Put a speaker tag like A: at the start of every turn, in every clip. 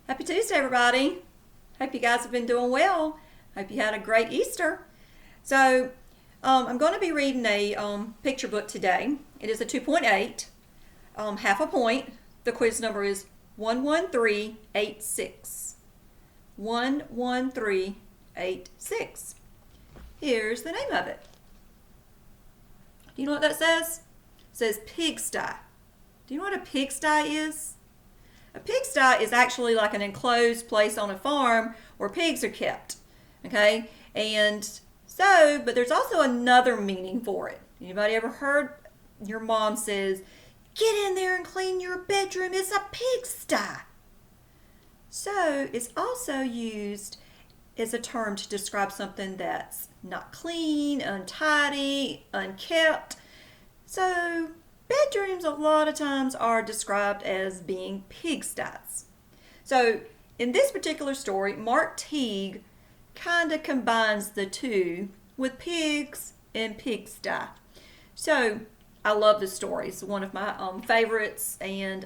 A: Happy Tuesday, everybody. Hope you guys have been doing well. Hope you had a great Easter. So, I'm going to be reading a picture book today. It is a 2.8, half a point. The quiz number is 11386. 11386. Here's the name of it. Do you know what that says? It says Pigsty. Do you know what a pigsty is? A pigsty is actually like an enclosed place on a farm where pigs are kept. Okay? And so, but there's also another meaning for it. Anybody ever heard your mom says, "Get in there and clean your bedroom, it's a pigsty"? So, it's also used as a term to describe something that's not clean, untidy, unkept. So, bedrooms a lot of times are described as being pigsties. So, in this particular story, Mark Teague kind of combines the two with pigs and pigsty. So, I love this story. It's one of my favorites, and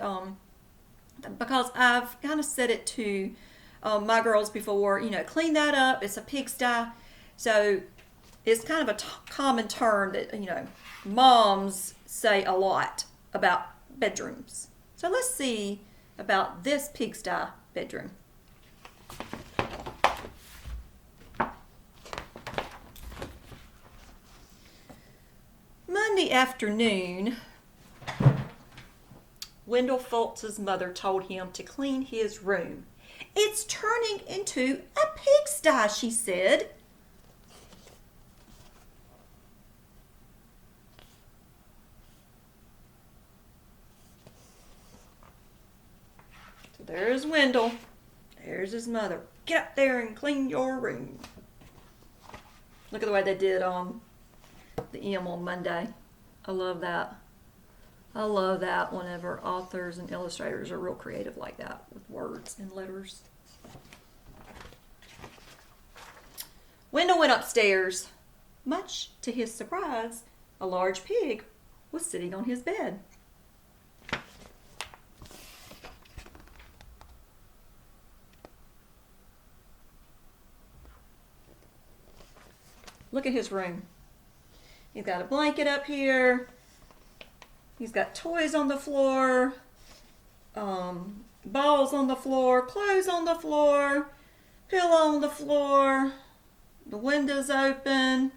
A: because I've kind of said it to my girls before, clean that up, it's a pigsty. So, it's kind of a common term that, moms say a lot about bedrooms. So let's see about this pigsty bedroom. Monday afternoon, Wendell Fultz's mother told him to clean his room. "It's turning into a pigsty," she said. There's Wendell. There's his mother. "Get up there and clean your room." Look at the way they did the M on Monday. I love that. I love that whenever authors and illustrators are real creative like that with words and letters. Wendell went upstairs. Much to his surprise, a large pig was sitting on his bed. Look at his room. He's got a blanket up here. He's got toys on the floor, balls on the floor, clothes on the floor, pillow on the floor. The window's open.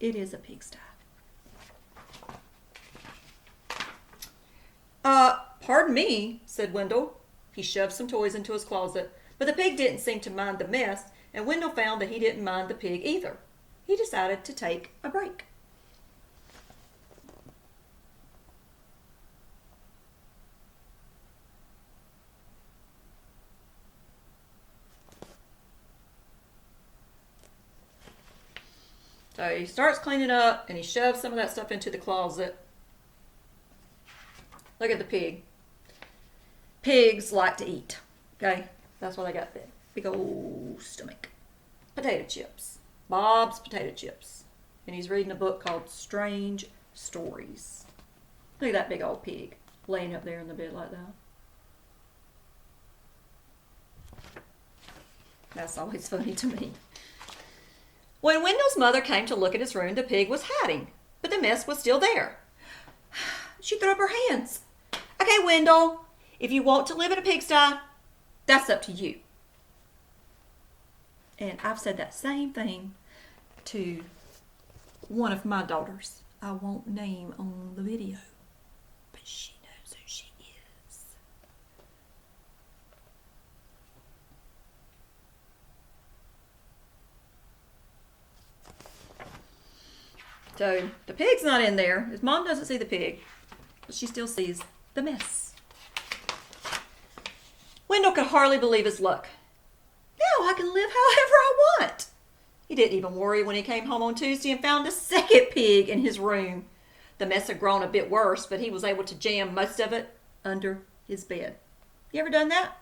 A: It is a pigsty. Pardon me," said Wendell. He shoved some toys into his closet, but the pig didn't seem to mind the mess, and Wendell found that he didn't mind the pig either. He decided to take a break. So he starts cleaning up and he shoves some of that stuff into the closet. Look at the pig. Pigs like to eat. Okay? That's why they got that big old stomach. Potato chips. Bob's potato chips. And he's reading a book called Strange Stories. Look at that big old pig laying up there in the bed like that. That's always funny to me. When Wendell's mother came to look at his room, the pig was hiding, but the mess was still there. She threw up her hands. "Okay, Wendell, if you want to live in a pigsty, that's up to you." And I've said that same thing to one of my daughters. I won't name on the video, but she knows who she is. So the pig's not in there. His mom doesn't see the pig, but she still sees the mess. Wendell could hardly believe his luck. Now I can live however I want. He didn't even worry when he came home on Tuesday and found a second pig in his room. The mess had grown a bit worse, but he was able to jam most of it under his bed. You ever done that?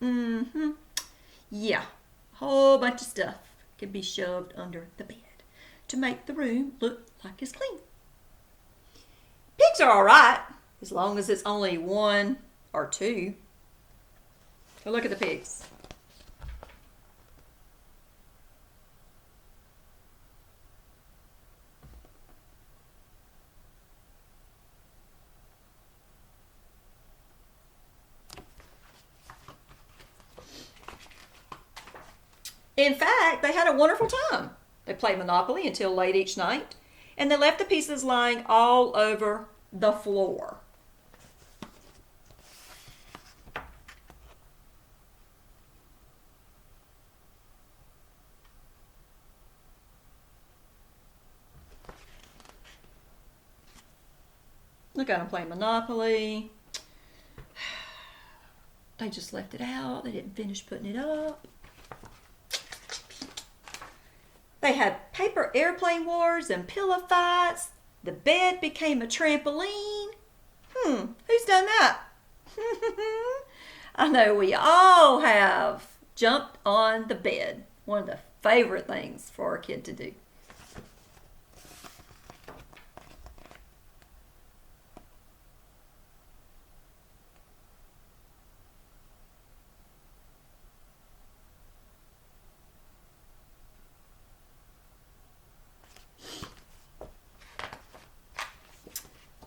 A: Mm-hmm. Yeah, a whole bunch of stuff can be shoved under the bed to make the room look like it's clean. Pigs are all right, as long as it's only one or two. Go look at the pigs. In fact, they had a wonderful time. They played Monopoly until late each night, and they left the pieces lying all over the floor. Look at them playing Monopoly. They just left it out. They didn't finish putting it up. They had paper airplane wars and pillow fights. The bed became a trampoline. Who's done that? I know we all have jumped on the bed. One of the favorite things for a kid to do.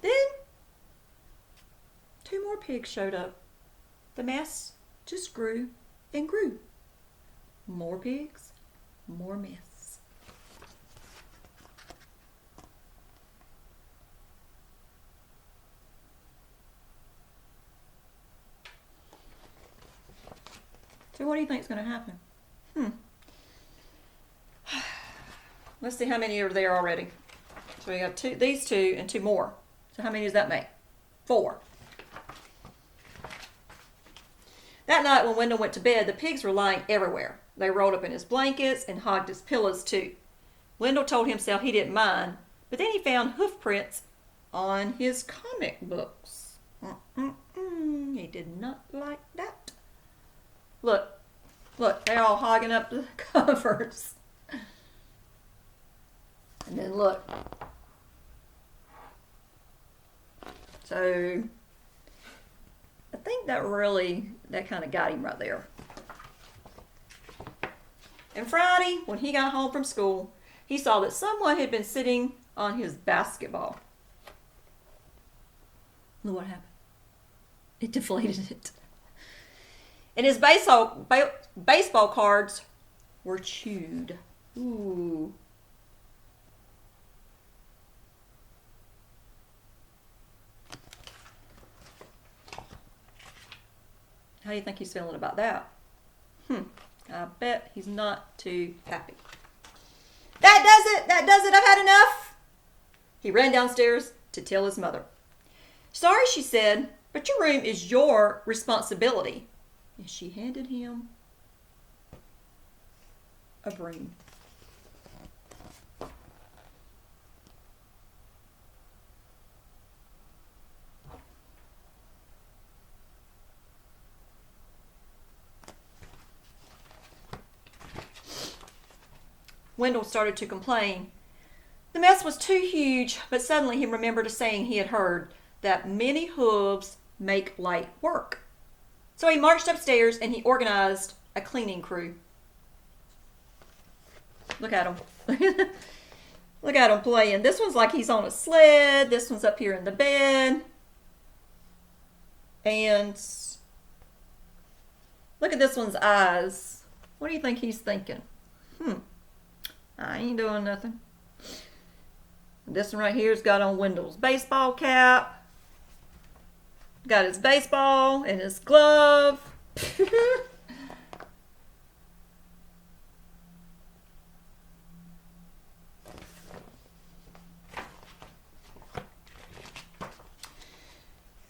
A: Then, 2 more pigs showed up. The mess just grew and grew. More pigs, more mess. So what do you think is going to happen? Let's see how many are there already. So we got these 2 and 2 more. So how many does that make? 4. That night when Wendell went to bed, the pigs were lying everywhere. They rolled up in his blankets and hogged his pillows too. Wendell told himself he didn't mind, but then he found hoof prints on his comic books. He did not like that. Look, they're all hogging up the covers. And then look. So, I think that kind of got him right there. And Friday, when he got home from school, he saw that someone had been sitting on his basketball. Look what happened. It deflated it. And his baseball cards were chewed. Ooh. How do you think he's feeling about that? I bet he's not too happy. That does it, I've had enough. He ran downstairs to tell his mother. Sorry, she said, but your room is your responsibility. And she handed him a broom. Wendell started to complain. The mess was too huge, but suddenly he remembered a saying he had heard, that many hooves make light work. So he marched upstairs and he organized a cleaning crew. Look at him. Look at him playing. This one's like he's on a sled. This one's up here in the bed. And look at this one's eyes. What do you think he's thinking? I ain't doing nothing. This one right here's got on Wendell's baseball cap. Got his baseball and his glove.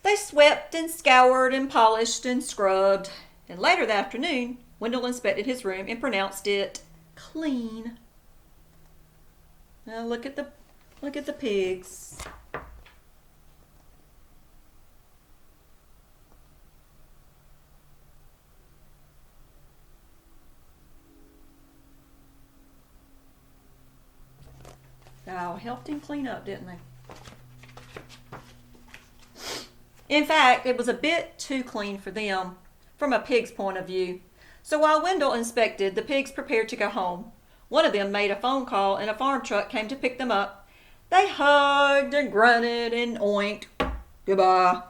A: They swept and scoured and polished and scrubbed. And later that afternoon, Wendell inspected his room and pronounced it clean. Now look at the pigs. Oh, helped him clean up, didn't they? In fact, it was a bit too clean for them. from a pig's point of view. So while Wendell inspected, the pigs prepared to go home. One of them made a phone call and a farm truck came to pick them up. They hugged and grunted and oinked. Goodbye.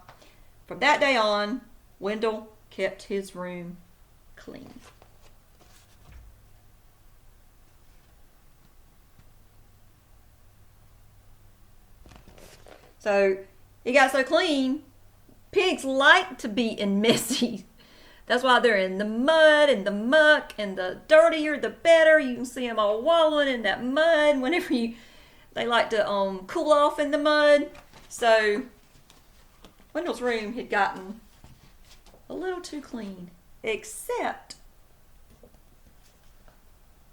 A: From that day on, Wendell kept his room clean. So it got so clean. Pigs like to be in messy. That's why they're in the mud and the muck, and the dirtier the better. You can see them all wallowing in that mud whenever they like to cool off in the mud. So Wendell's room had gotten a little too clean, except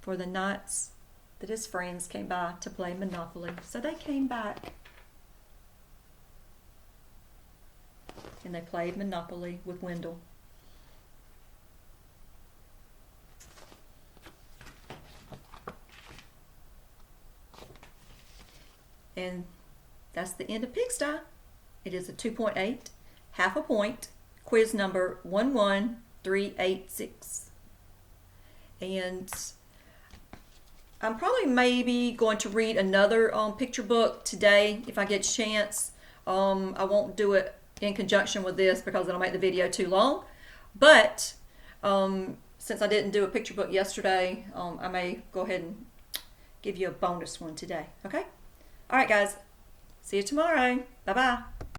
A: for the nights that his friends came by to play Monopoly. So they came back and they played Monopoly with Wendell. And that's the end of Pigsty. It is a 2.8, half a point, quiz number 11386. And I'm probably maybe going to read another picture book today if I get a chance. I won't do it in conjunction with this because it'll make the video too long. But since I didn't do a picture book yesterday, I may go ahead and give you a bonus one today. Okay? All right, guys. See you tomorrow. Bye-bye.